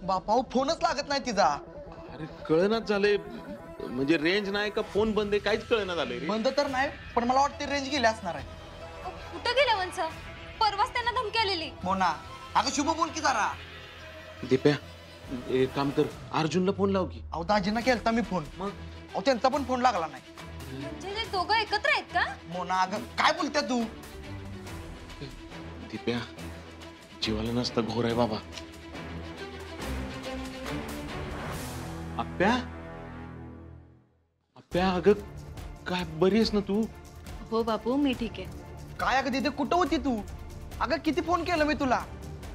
बापाऊ फोनच लागत नाही तिचा. अरे कळनाच झालंय, म्हणजे रेंज नाही का फोन बंद आहे काहीच कळना झालंय रे. बंद तर नाही, पण मला वाटते रेंज गेली असणार आहे. कुठं गेलं वंश? परवाच त्यांना धमकी आलेली. मोना अगं शुभ बोल की जरा. दिप्या एक काम कर, अर्जुनला फोन लाव की. अहो दाजींना केलता मी फोन, मग अहो त्यांचा पण फोन लागला नाही. म्हणजे ते दोघं एकत्र आहेत का? मोना अगं काय बोलते तू? दिप्या जीवाला नसतं घोर आहे बाबा. आप्या आप्या अगं काय बरी आहेस ना तू? हो बापू मी ठीक आहे. काय अगं तिथे कुठं होती तू? अगं किती फोन केलं मी तुला,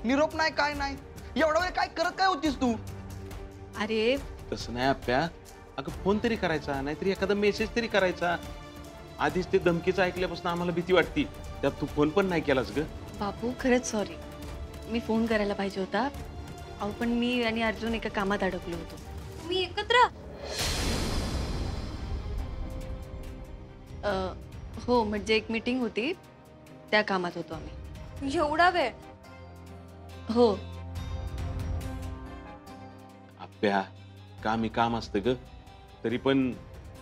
निरोप नाही काय नाही. एवढा वेळ काय करत काय होतीस तू? अरे तसं नाही आप्या, अगं फोन तरी करायचा, नाहीतरी एखादा मेसेज तरी करायचा. आधीच ते धमकीचं ऐकल्यापासून आम्हाला भीती वाटती, त्यात तू फोन पण नाही केलास ग. बापू खरंच सॉरी, मी फोन करायला पाहिजे होता. अहो पण मी आणि अर्जुन एका कामात अडकलो होतो. मी एकत्र? हो म्हणजे एक मीटिंग होती, त्या कामात होतो आम्ही. एवढा वेळ? हो. आप्या काम काम असतं ग, तरी पण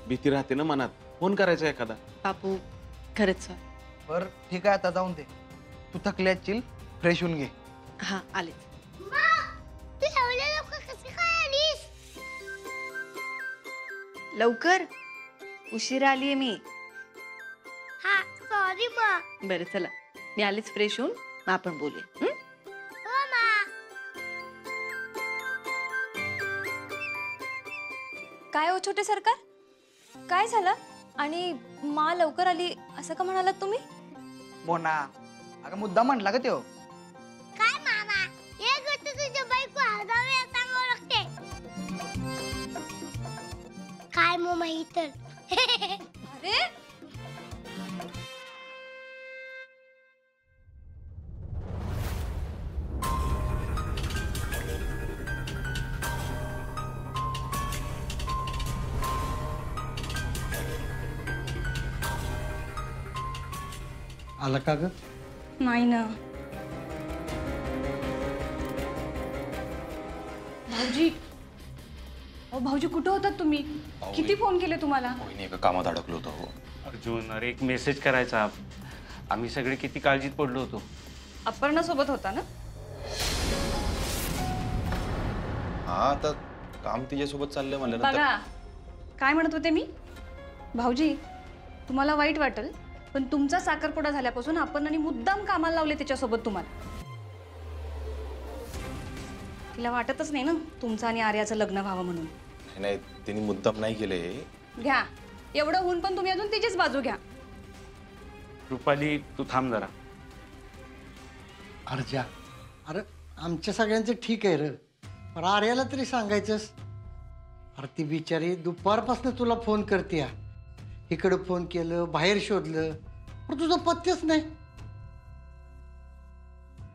भीती राहते ना मनात. फोन करायचा एखादा. बापू खरंच सॉरी. बर ठीक आहे, आता जाऊन दे. तू थकली असशील, फ्रेश होऊन घे. हां आलेच. लवकर उशिरा आलीये मी. हा सॉरी मा. बरं चला मी आलेच फ्रेश होऊन, मग आपण बोलूया. हो मा. काय हो छोटे सरकार, काय झालं? आणि मा लवकर आली असं का म्हणालात तुम्ही? मोना अगं मुद्दा म्हटला का त्यो. काय मामा, एक गोष्ट तुझ्या बायको हळदावे सांगावं लागते. काय मग माहित तर. अरे आला का ग? नाही ना भाऊजी. अहो भाऊजी कुठं होतात तुम्ही? किती फोन केले तुम्हाला? एका कामात अडकलो होतो. हो अर्जुन, अरे एक मेसेज करायचा. आम्ही सगळे किती काळजीत पडलो होतो. अपर्णा सोबत होता ना? हा आता काम तिच्यासोबत चाललंय म्हणल्यानंतर. बघा काय म्हणत होते मी. भाऊजी तुम्हाला वाईट वाटेल, पण तुमचा साखरपुडा झाल्यापासून आपण आणि मुद्दाम कामाला लावले त्याच्यासोबत तुम्हाला. तिला वाटतच नाही ना तुमचं आणि आर्याचं लग्न व्हावं म्हणून. नाही तिने मुद्दाम नाही केले. घ्या एवढं होऊन पण तुम्ही अजून तिचीच बाजू घ्या. रुपाली तू थांब जरा. अर्जा अरे आमच्या सगळ्यांचं ठीक आहे र, पण आर्याला तरी सांगायचंस. अरे ती बिचारी दुपारपासून तुला फोन करते. इकडं फोन केलं, बाहेर शोधलं, पण तुझा पत्तेच नाही.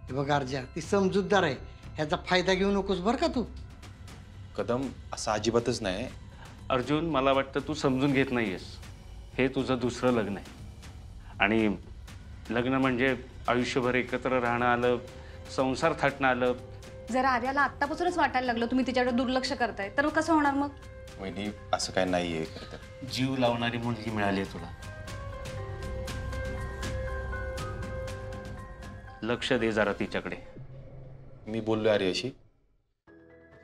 हे बघ अर्जा, ती समजूतदार आहे, ह्याचा फायदा घेऊ नकोस बरं का तू. कदम असं अजिबातच नाही. अर्जुन, मला वाटतं तू समजून घेत नाहीयेस. हे तुझं दुसरं लग्न आहे आणि लग्न म्हणजे आयुष्यभर एकत्र राहणं आलं, संसार थाटणं आलं. जर आर्याला आत्तापासूनच वाटायला लागलं तुम्ही तिच्याकडे दुर्लक्ष करताय, तर मग कसं होणार? मग वहिनी असं काय नाहीये. खरं तर जीव लावणारी मुलगी मिळाली आहे तुला. लक्ष दे जरा तिच्याकडे. मी बोललोय आर्याशी,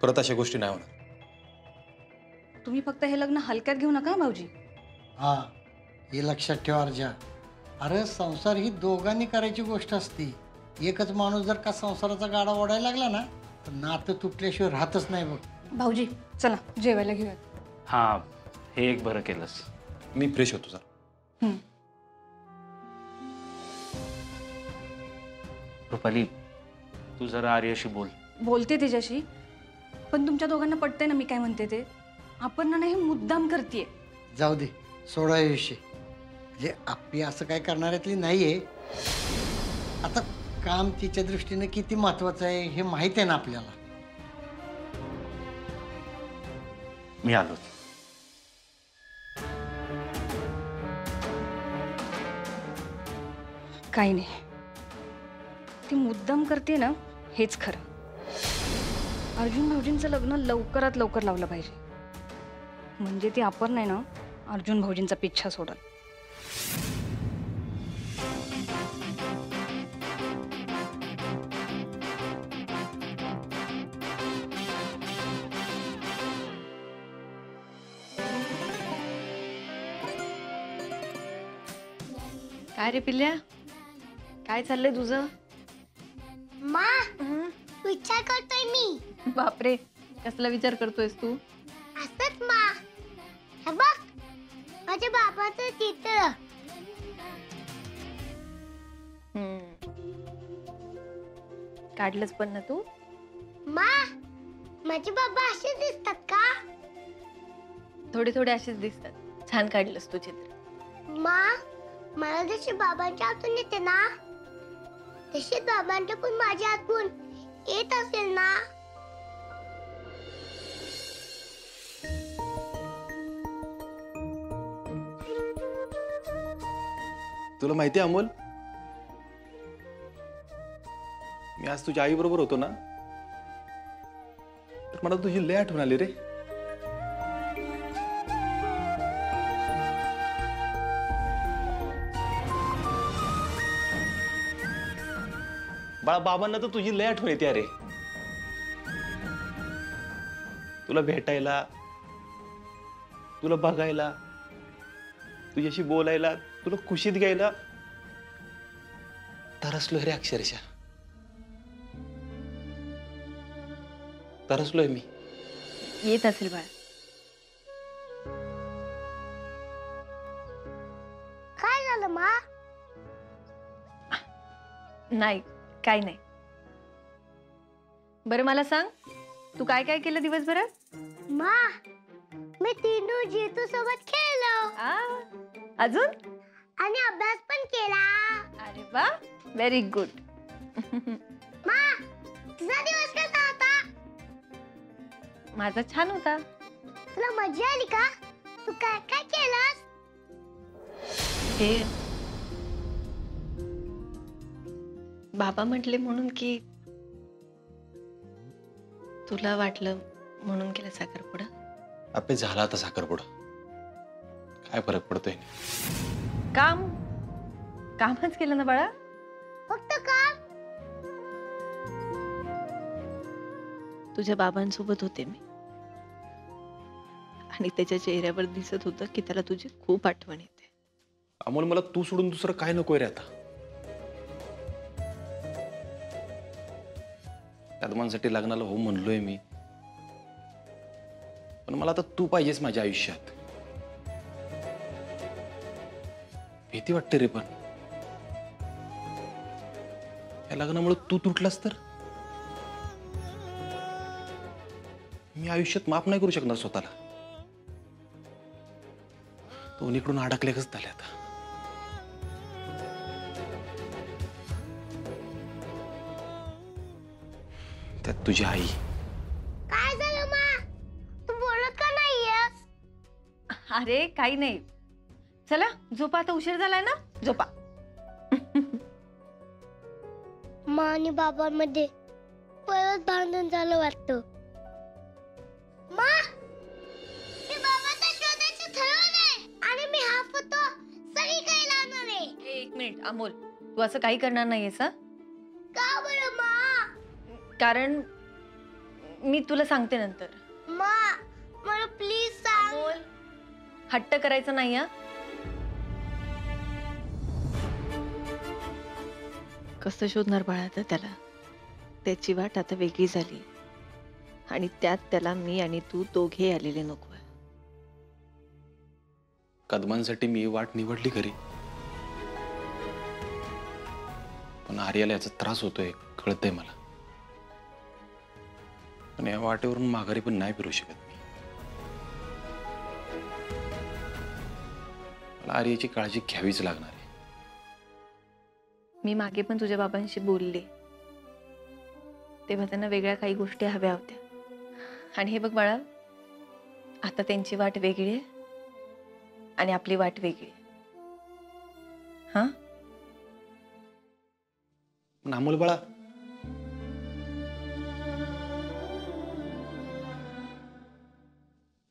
परत अशा गोष्टी नाही होणार. तुम्ही फक्त हे लग्न हलक्यात घेऊ नका भाऊजी. हा हे लक्षात ठेव अर्जा. अरे संसार ही दोघांनी करायची गोष्ट असते. एकच माणूस जर का संसाराचा गाडा ओढायला लागला ना, तर नातं तुटल्याशिवाय राहतच नाही बघ. भाऊजी चला जेवायला घेऊयात. हां, हे एक बरं केलंस. मी फ्रेश होतो जरा. रुपाली तू जरा आर्याशी बोल. बोलते तिच्याशी, पण तुमच्या दोघांना पटतंय ना मी काय म्हणते ते? आपण ना हे मुद्दाम करतेय. जाऊ दे, सोडा हे विषय. म्हणजे आपली असं काय करणाऱ्यातली नाहीये. आता काम तिच्या दृष्टीने किती महत्वाचं आहे हे माहित आहे ना आपल्याला. मी आलो. काही नाही, ती मुद्दाम करते ना हेच खरं. अर्जुन भाऊजींचं लग्न लवकरात लवकर लावलं पाहिजे. म्हणजे ती अपर्णा आहे ना अर्जुन भाऊजींचा पिच्छा सोडल. काय रे पिल्ल्या, काय चाललंय तुझं? मा विचार करतोय मी. बापरे, कसला विचार करतोयस तू? असंच मा. हे बघ माझ्या बाबाचं चित्र. काढलंच पण ना तू? मा माझे बाबा असे दिसतात का? थोडे थोडे असेच दिसतात. छान काढलंस तू चित्र. मा मला जशी बाबांची आठवण येते ना तशी बाबांची पण माझी आठवण येत असेल ना. तुला माहिती आहे अमोल, मी आज तुझ्या आई बरोबर होतो ना, तर मला तुझी लय आठवण आली रे. बाळा, बाबांना तर तुझी लय आठवण येते अरे. तुला भेटायला, तुला बघायला, तुझ्याशी बोलायला, तुला खुशीत घ्यायला तरसलोय रे, अक्षरशः तरसलोय मी. येत असेल बाळा. काय झालं मा? नाही, काय नाही. बरं मला सांग, तू काय काय केलं दिवसभरात? मा मी तीनू जीतू सोबत खेळलो अजून? आणि अभ्यास पण केला. अरे वा, व्हेरी गुड. मा तुझा दिवस कसा होता? माझा छान होता. तुला मजा आली का? तू काय काय केलंस? हे बाबा म्हटले म्हणून की तुला वाटलं म्हणून केलं साखरपुडा? आपे झाला आता साखरपुडा, काय फरक पडतोय? कामच केलं ना बाळा. फक्त काम? तुझ्या बाबांसोबत होते मी आणि त्याच्या चेहऱ्यावर दिसत होतं की त्याला तुझी खूप आठवण येते. अमोल, मला तू सोडून दुसरं काय नकोय रे आता. कदमांसाठी लग्नाला हो म्हणलोय मी, पण मला आता तू पाहिजेस माझ्या आयुष्यात. भीती वाटते रे, पण या लग्नामुळे तू तुटलास तर मी आयुष्यात माफ नाही करू शकणार स्वतःला. दोन्हीकडून अडकलेच झाले आता. त्यात तुझी आई. काय झालं मा? तू बोलत का नाहीयेस? अरे काही नाही. चला झोपा, आता उशीर झालाय ना, झोपा. मा आणि बाबांमध्ये परत भांडण झालं वाटतं. मा मी बाबाचा शोधायचं ठरवलंय आणि मी हा फोटो सगळीकडे लावणार आहे. एक मिनिट अमोल, तू असं काही करणार नाहीयेस हा? का बरं मा? कारण मी तुला सांगते नंतर. मा मला प्लीज सांग. हट्ट करायचं नाही हा. कसं शोधणार बाळा आता त्याला? त्याची वाट आता वेगळी झाली आणि त्यात त्याला मी आणि तू दोघे आलेले नको. कदमांसाठी मी वाट निवडली खरी, पण आर्याला याचा त्रास होतोय कळतंय मला. पण या वाटेवरून माघारी पण नाही फिरू शकत मी. मला आर्याची काळजी घ्यावीच लागणार आहे. मी मागे पण तुझ्या बाबांशी बोलले, तेव्हा त्यांना वेगळ्या काही गोष्टी हव्या होत्या. आणि हे बघ बाळा, आता त्यांची वाट वेगळी आहे आणि आपली वाट वेगळी. हा पण अमोल बाळा,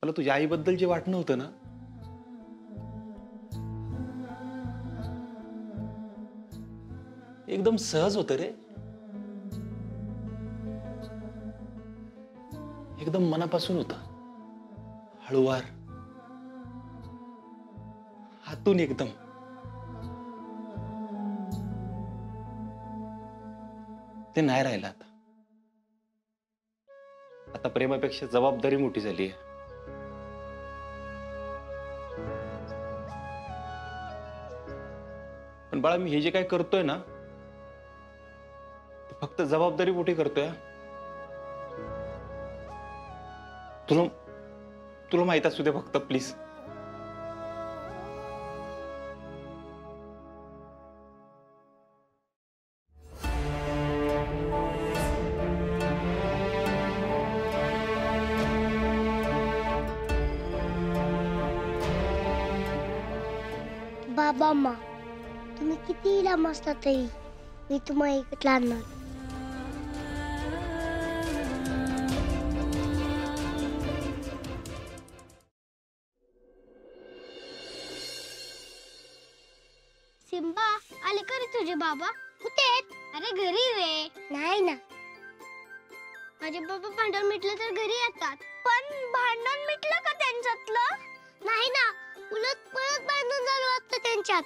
मला तुझ्या आईबद्दल जे वाटणं होतं ना, एकदम सहज होतं रे. एकदम मनापासून होतं, हळूवार, हातून एकदम. ते नाही राहिलं आता. आता प्रेमापेक्षा जबाबदारी मोठी झाली आहे. पण बाळा, मी हे जे काय करतोय ना, ते फक्त जबाबदारी मोठी करतोय. तुला तुला माहित असू दे फक्त, प्लीज. बाबा अम्मा, तुम्ही किती लांब असता तरी मी तुम्हाला एकच आणणार. सिम्बा, आले का रे तुझे बाबा? कुठे आहेत? अरे घरी रे. नाही ना, माझे बाबा भांडण मिटलं तर घरी येतात. पण भांडण मिटलं का त्यांच्यातलं? नाही ना, उलट परत भांडण झालं वाटतं त्यांच्यात.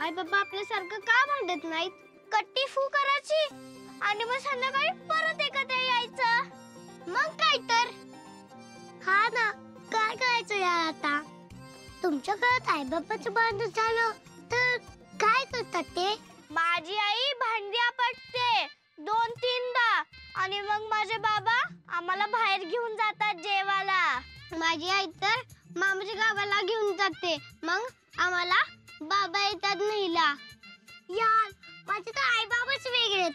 आई बाबा आपल्यासारखं का भांडत नाहीत? कट्टी फू करायची आणि मग संध्याकाळी परत एकत्र यायचं. मग काय तर. हा ना, काय करायचं यार आता? तुमच्या घरात आई बाबाचं भांडण झालं तर काय करतात ते? माझी आई भांडी आपटते 2-3दा आणि मग माझे बाबा आम्हाला बाहेर घेऊन जातात जेवायला. माझी आई तर मामाच्या गावाला घेऊन जाते, मग आम्हाला बाबा येतात न्यायला. यार, माझे तर आई बाबाच वेगळेच.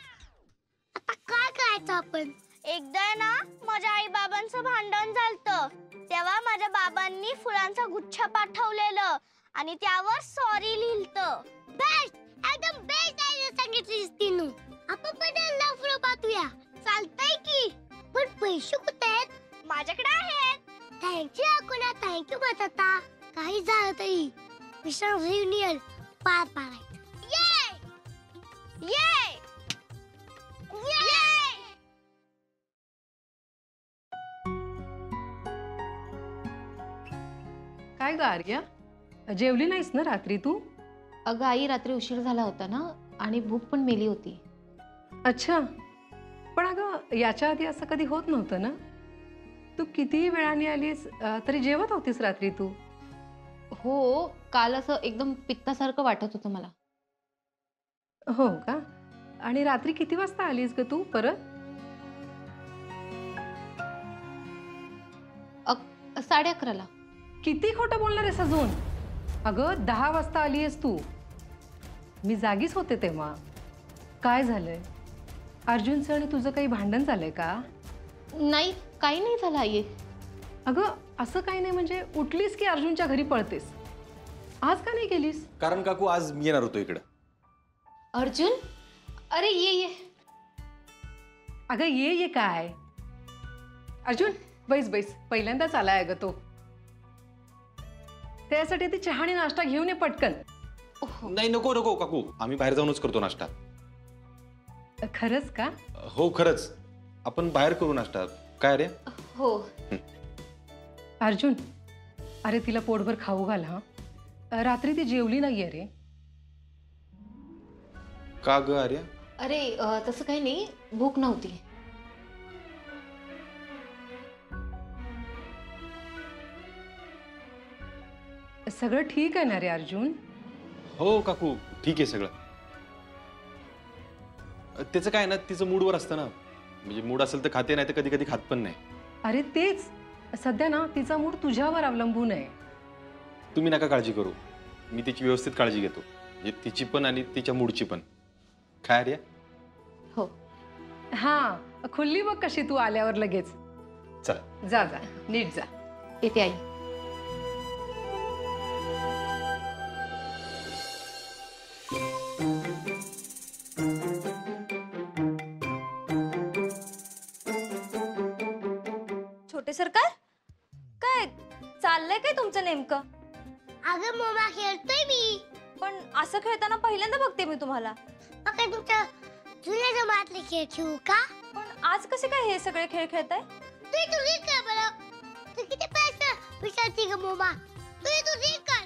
आता काय करायचं आपण? एकदा ना माझ्या आई बाबांचं भांडण झालतं, तेव्हा माझ्या बाबांनी फुलांचा गुच्छ पाठवलेलं आणि त्यावर सॉरी लिहिलं. बेस्ट, एकदम बेस्ट आयडिया सांगितलीस तीनू. आपण पण फुलं पाठवूया. चालतंय की. पण पैसे कुठे आहेत? माझ्याकडे आहेत. थँक्यू अकुला, थँक्यू बताता. काही झालं तरी मिशन रियुनियन पार पाडायचं. ये ये ये. काय ग आर्या, जेवली नाहीस ना रात्री तू? अगं आई, रात्री उशीर झाला होता ना आणि भूक पण मेली होती. अच्छा, पण अगं याच्या आधी असं कधी होत नव्हतं ना? तू कितीही वेळाने आलीस तरी जेवत होतीस रात्री तू. हो, काल असं एकदम पित्तासारखं वाटत होतं मला. हो का? आणि रात्री किती वाजता आलीस ग तू परत? 11:30ला. किती खोटं बोलणार आहेस अजून? अगं 10 वाजता आली आहेस तू. मी जागीच होते तेव्हा. काय झालंय? अर्जुनचं आणि तुझं काही भांडण झालंय का? नाही, काही नाही झालं आई. अगं असं काही नाही म्हणजे उठलीस की अर्जुनच्या घरी पळतेस. आज का नाही गेलीस? कारण काकू, आज मी येणार होतो इकडं. अर्जुन, अरे ये ये. अगं ये काय? अर्जुन बैस बैस, पहिल्यांदाच आलाय अगं तो. त्यासाठी ती चहाणी नाश्ता घेऊन ये पटकन. नाही, नको नको काकू, आम्ही बाहेर जाऊनच करतो नाश्ता. खरंच का? हो खरंच, आपण बाहेर करू नाश्ता. काय रे? हो. अर्जुन, अरे तिला पोटभर खाऊ घाल हा. रात्री ती जेवली नाहीये रे. का ग आर्या? अरे तसं काही नाही, भूक नव्हती. सगळं ठीक आहे ना रे अर्जुन? हो काकू, ठीक आहे सगळं. त्याचं काय ना, तिचं मूडवर असतं ना. म्हणजे मूड असेल तर खाते, नाही तर कधी कधी खात पण नाही. अरे तेच, सध्या ना तिचा मूड तुझ्यावर अवलंबून आहे. तुम्ही नका काळजी करू, मी तिची व्यवस्थित काळजी घेतो. म्हणजे तिची पण आणि तिच्या मूडची पण. काय आर्या? हो. हा, खुल्ली बघ कशी तू आल्यावर लगेच. चला जा जा, नीट जा. येते आई. छोटे सरकार, काय चाललंय काय तुमचं नेमकं? अगं मोमा खेळतोय मी. पण असं खेळताना पहिल्यांदा बघते मी तुम्हाला. मग काय तुमच्या जुन्या जमातले खेळ खेळू का? पण आज कसे काय हे सगळे खेळ खेळताय? तू तुझी कर बरं. तू किती पैसे विचारती ग मोमा? तू तुझी कर.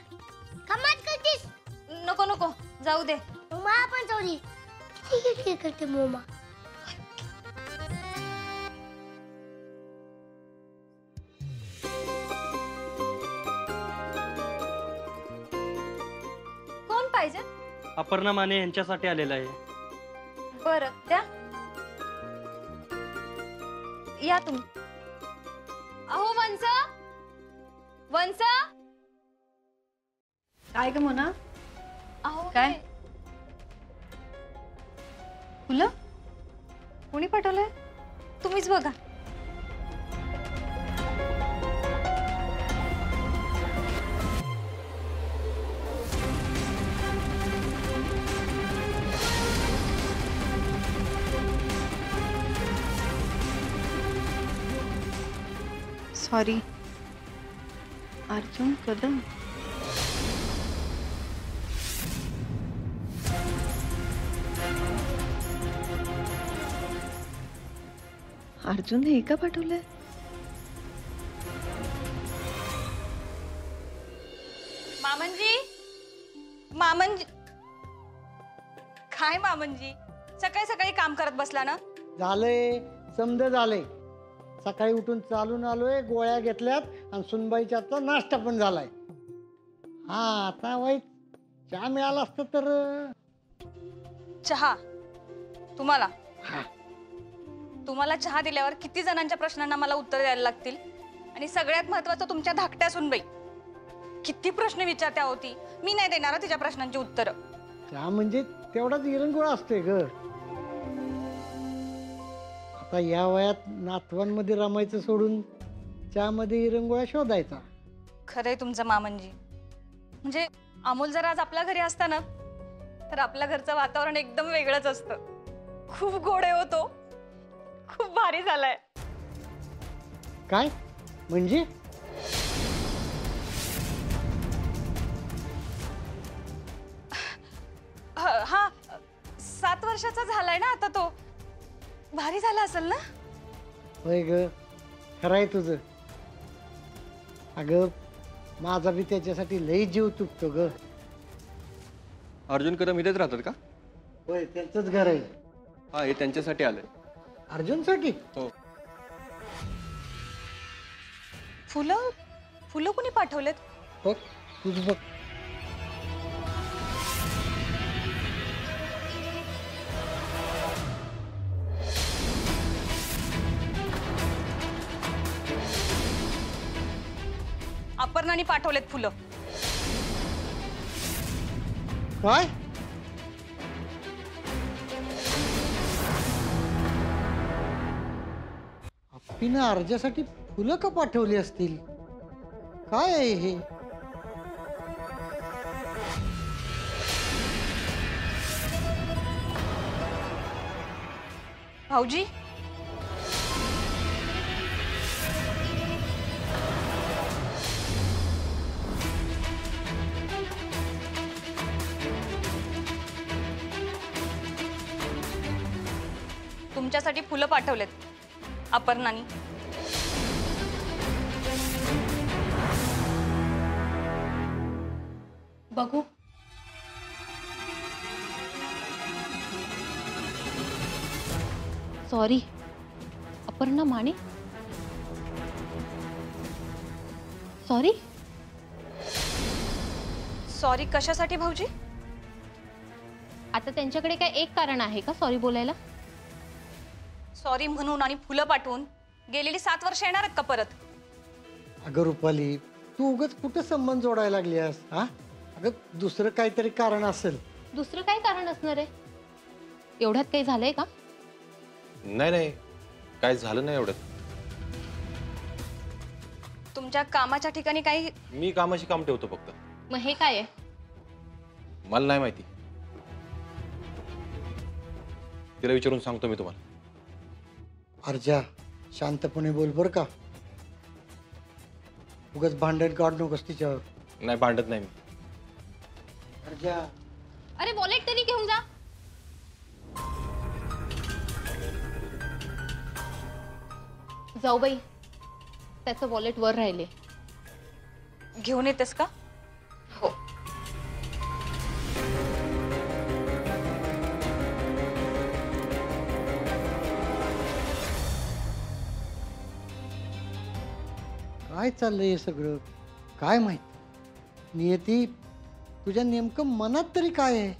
कमाल करतीस. नको नको जाऊ दे. मोमा पण चोरी. किती खेळ करते मोमा? कोण पाहिजे? अपर्णा माने यांच्यासाठी आलेला आहे. बरं द्या. या तुम्ही. अहो वंस, वंस. काय ग मोना? अहो काय? हे- फुलं कोणी पाठवलंय? तुम्हीच बघा. सॉरी, अर्जुन कदम. अर्जुन हे का पाठवलंय? मामनजी, मामनजी. काय मामनजी, सकाळी सकाळी काम करत बसला ना? झालंय, समज झालंय. सकाळी उठून चालून आलोय, गोळ्या घेतल्यात आणि सुनबाईच्या आजचा नाश्ता पण झालाय. हा आता वाईट चहा मिळाला असतं तर. चहा तुम्हाला? हा. तुम्हाला चहा दिल्यावर किती जणांच्या प्रश्नांना मला उत्तर द्यायला लागतील? आणि सगळ्यात महत्वाचं तुमच्या धाकट्या सुनबाई किती प्रश्न विचारत्या होती. मी नाही देणार तिच्या प्रश्नांची उत्तर. चहा म्हणजे तेवढाच इरंगोळा असतोय ग. आता या वयात नातवांमध्ये रमायचं सोडून चहामध्ये इरंगोळा शोधायचा. खरंय तुमचं मामनजी. म्हणजे अमोल जर आज आपल्या घरी असता ना तर आपल्या घरचं वातावरण एकदम वेगळंच असतं. खूप गोड आहे होतो. खूप भारी झालाय. काय म्हणजे? हा 7 वर्षाचा झालाय ना आता तो. भारी झाला असेल ना? होय ग, खरंय तुझं. अगं माझा बी त्याच्यासाठी लई जीव तुटतो ग. अर्जुन कदम इथेच राहतात का? होय, त्यांचंच घर आहे. हा, हे त्यांच्यासाठी आलंय. अर्जुनसाठी? हो. फुलं फुलं कुणी पाठवलेत? बघ तुझ बघ. अपर्णाने पाठवलेत फुलं. काय? अप्पीनं अर्जासाठी फुलं का पाठवली असतील? काय आहे हे? भाऊजी, तुमच्यासाठी फुलं पाठवलेत अपर्णानी. बघू. Sorry, Aparna Mane. Sorry. Sorry कशासाठी भाऊजी? आता त्यांच्याकडे काय एक कारण आहे का सॉरी बोलायला? सॉरी म्हणून आणि फुलं पाठवून गेलेली 7 वर्ष येणार आहेत का परत? अगं रुपाली, तू उगाच कुठं संबंध जोडायला लागलीस? हा, अगं दुसरं काहीतरी कारण असेल. दुसरं काय कारण असणार आहे? एवढ्यात काही झालंय का? नाही, काय झालं नाही एवढं. तुमच्या कामाच्या ठिकाणी काही? मी कामाशी काम ठेवतो फक्त. मग हे काय आहे? मला नाही माहिती. तिला विचारून सांगतो मी तुम्हाला. अर्जा, शांतपणे बोल बर का. उगाच भांडण काढू नकोस तिच्यावर. नाही भांडत नाही मी. अर्जा अरे वॉलेट तरी घेऊन जा. जाऊ बाई, त्याचं वॉलेट वर राहिले. घेऊन येतेस का? हो. काय चाललंय हे सगळं? काय माहित नियती, तुझ्या नेमकं मनात तरी काय आहे?